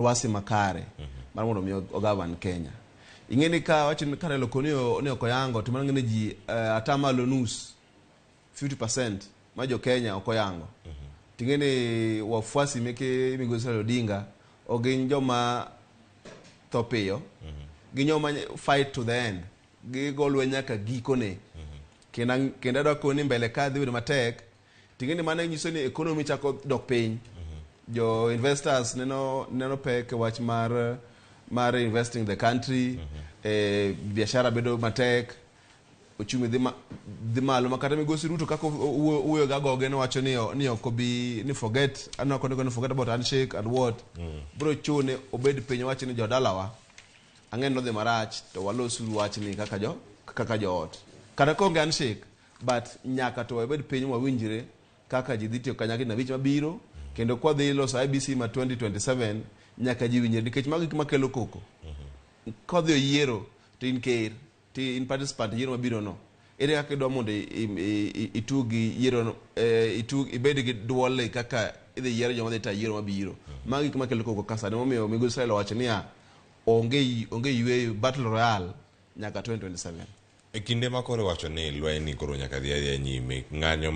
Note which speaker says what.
Speaker 1: wasi makare mar mondo mi ogavan Kenya. Ingeni ka wachin kare lokonio ne okoyango to mangene ji atamalo nus 50% majo Kenya okoyango. Tingene wafuasi meke Migosi Odinga ogin joma topio ginyoma fight to the end gigolwe nyaka gikone kenda do koni mbele ka dhi matek tingene mane nyiso ni economy chako dok piny jo investors neno pek wach mar investing the country biashara bedo matek uchumi dhi malo makata Migosi Ruto kako uyo gagoge no wacho ni okobi ni forget anoko forget about handshake and what bro chune obed piny wacho ni jodalawa angen no dhi marach to walosu wach ni kaka jo ot kata konge handshake but nyaka to obed piny wawinjire kaka ji dhitio kanyaki na wich mabiro kendo kwa dhi loso IBC ma 2027 nyaka ji winjire nikech magi makelo koko kodhi yiero to in ker ti in participant yiero mabiro no ere kaka do mondo itugi yiero no ibed gi duole kaka idhi yiero joma dhi ta yiero mabiro magi makelo koko kasa ne momiyo Migosi Raila wacho niya onge yweyo battle royale nyaka 2027
Speaker 2: e kinde makore wacho ni lweny ni koro nyaka dhi nyime ng'anyo